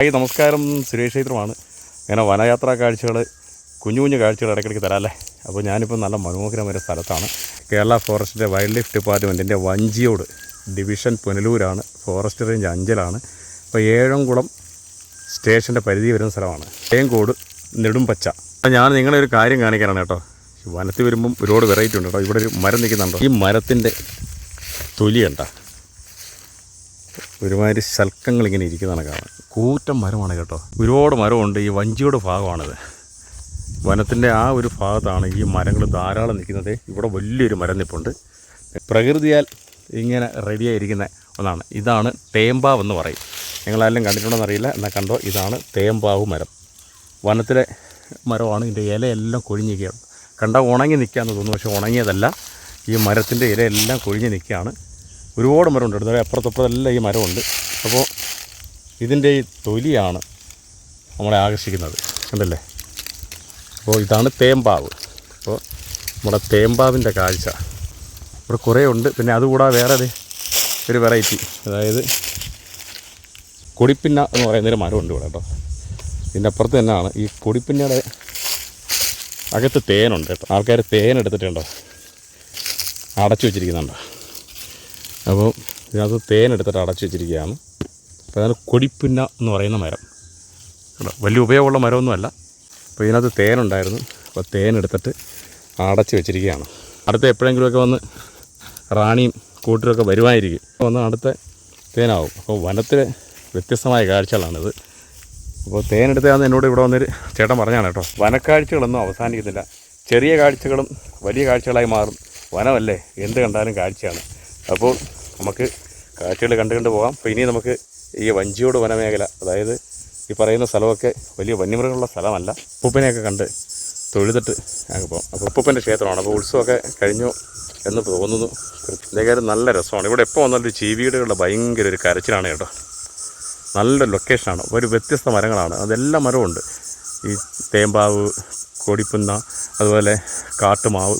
Hi നമസ്കാരം, സുരേഷ് ക്ഷേത്രമാണ്. ഇങ്ങനെ വനയാത്രാ കാഴ്ചകൾ, കുഞ്ഞു കുഞ്ഞു കാഴ്ചകൾ ഇടയ്ക്കിടയ്ക്ക് തരാമല്ലേ. അപ്പോൾ ഞാനിപ്പോൾ നല്ല മനോഹരമായ സ്ഥലത്താണ്. കേരള ഫോറസ്റ്റിൻ്റെ വൈൽഡ് ലൈഫ് ഡിപ്പാർട്ട്മെൻറ്റിൻ്റെ വഞ്ചിയോട് ഡിവിഷൻ പുനലൂരാണ്. ഫോറസ്റ്റ് റേഞ്ച് അഞ്ചലാണ്. അപ്പോൾ ഏഴംകുളം സ്റ്റേഷൻ്റെ പരിധി വരുന്ന സ്ഥലമാണ്. തേങ്കോട് നെടുമ്പച്ച. ഞാൻ നിങ്ങളെ ഒരു കാര്യം കാണിക്കാനാണ് കേട്ടോ. വനത്തിൽ വരുമ്പം ഒരുപാട് വെറൈറ്റി ഉണ്ട് കേട്ടോ. ഇവിടെ ഒരു മരം നിൽക്കുന്നുണ്ടോ? ഈ മരത്തിൻ്റെ തൊലി കണ്ട ഒരുമാതിരി ശൽക്കങ്ങളിങ്ങനെ ഇരിക്കുന്നതാണ് കാണാൻ. കൂറ്റം മരമാണ് കേട്ടോ. ഒരുപാട് മരമുണ്ട്. ഈ വഞ്ചിയുടെ ഭാഗമാണിത്. വനത്തിൻ്റെ ആ ഒരു ഭാഗത്താണ് ഈ മരങ്ങൾ ധാരാളം നിൽക്കുന്നത്. ഇവിടെ വലിയൊരു മരം നിൽപ്പുണ്ട്. പ്രകൃതിയാൽ ഇങ്ങനെ റെഡിയായിരിക്കുന്ന ഒന്നാണ്. ഇതാണ് തേമ്പാവ് എന്ന് പറയും. നിങ്ങളാരെങ്കിലും കണ്ടിട്ടുണ്ടോയെന്ന് അറിയില്ല, എന്നാൽ കണ്ടോ. ഇതാണ് തേമ്പാവ് മരം. വനത്തിലെ മരമാണ്. ഇതിൻ്റെ ഇലയെല്ലാം കൊഴിഞ്ഞിരിക്കുകയാണ്. കണ്ടാൽ ഉണങ്ങി നിൽക്കുകയെന്ന് തോന്നുന്നു, പക്ഷേ ഉണങ്ങിയതല്ല. ഈ മരത്തിൻ്റെ ഇലയെല്ലാം കൊഴിഞ്ഞ് നിൽക്കുകയാണ്. ഒരുപാട് മരമുണ്ട്. അടുത്ത അപ്പുറത്തപ്പുറത്തെല്ലാം ഈ മരമുണ്ട്. അപ്പോൾ ഇതിൻ്റെ ഈ തൊലിയാണ് നമ്മളെ ആകർഷിക്കുന്നത്, കണ്ടല്ലേ. അപ്പോൾ ഇതാണ് തേമ്പാവ്. അപ്പോൾ നമ്മുടെ തേമ്പാവിൻ്റെ കാഴ്ച ഇവിടെ കുറേ ഉണ്ട്. പിന്നെ അതുകൂടാതെ വേറെ ഒരു വെറൈറ്റി, അതായത് കൊടിപ്പിന്ന എന്ന് പറയുന്നൊരു മരമുണ്ട് ഇവിടെ കേട്ടോ. ഇതിൻ്റെ അപ്പുറത്ത് തന്നെയാണ്. ഈ കൊടിപ്പിന്നയുടെ അകത്ത് തേനുണ്ട് കേട്ടോ. ആൾക്കാർ തേൻ എടുത്തിട്ടുണ്ടോ, അടച്ചു വെച്ചിരിക്കുന്നുണ്ടോ. അപ്പോൾ ഇതിനകത്ത് തേനെടുത്തിട്ട് അടച്ചു വെച്ചിരിക്കുകയാണ്. അപ്പോൾ അതാണ് കൊടിപ്പിന്ന എന്ന് പറയുന്ന മരം കേട്ടോ. വലിയ ഉപയോഗമുള്ള മരമൊന്നുമല്ല. അപ്പോൾ ഇതിനകത്ത് തേനുണ്ടായിരുന്നു. അപ്പോൾ തേനെടുത്തിട്ട് അടച്ചു വെച്ചിരിക്കുകയാണ്. അടുത്ത എപ്പോഴെങ്കിലുമൊക്കെ വന്ന് റാണിയും കൂട്ടരൊക്കെ വരുമായിരിക്കും. വന്ന് അടുത്ത തേനാവും. അപ്പോൾ വനത്തിലെ വ്യത്യസ്തമായ കാഴ്ചകളാണിത്. അപ്പോൾ തേനെടുത്താന്ന് എന്നോട് ഇവിടെ വന്നൊരു ചേട്ടൻ പറഞ്ഞാണ് കേട്ടോ. വനക്കാഴ്ചകളൊന്നും അവസാനിക്കുന്നില്ല. ചെറിയ കാഴ്ചകളും വലിയ കാഴ്ചകളായി മാറും. വനമല്ലേ, എന്ത് കണ്ടാലും കാഴ്ചയാണ്. അപ്പോൾ നമുക്ക് കാഴ്ചകൾ കണ്ട് പോകാം. അപ്പോൾ ഇനി നമുക്ക് ഈ വഞ്ചിയോട് വനമേഖല, അതായത് ഈ പറയുന്ന സ്ഥലമൊക്കെ വലിയ വന്യമൃഗമുള്ള സ്ഥലമല്ല. ഉപ്പൂപ്പനെയൊക്കെ കണ്ട് തൊഴുതിട്ട് ഞങ്ങൾക്ക് പോകാം. അപ്പോൾ ഉപ്പൂപ്പൻ്റെ ക്ഷേത്രമാണ്. അപ്പോൾ ഉത്സവമൊക്കെ കഴിഞ്ഞു എന്ന് തോന്നുന്നു. ഇതേക്കാരും നല്ല രസമാണ്. ഇവിടെ എപ്പോൾ വന്നാലും ചീവീടുകളുടെ ഭയങ്കര ഒരു കരച്ചിലാണ് കേട്ടോ. നല്ല ലൊക്കേഷനാണ്. ഒരു വ്യത്യസ്ത മരങ്ങളാണ്. അതെല്ലാം മരമുണ്ട്. ഈ തേമ്പാവ്, കൊടിപ്പുന്ന, അതുപോലെ കാട്ടുമാവ്.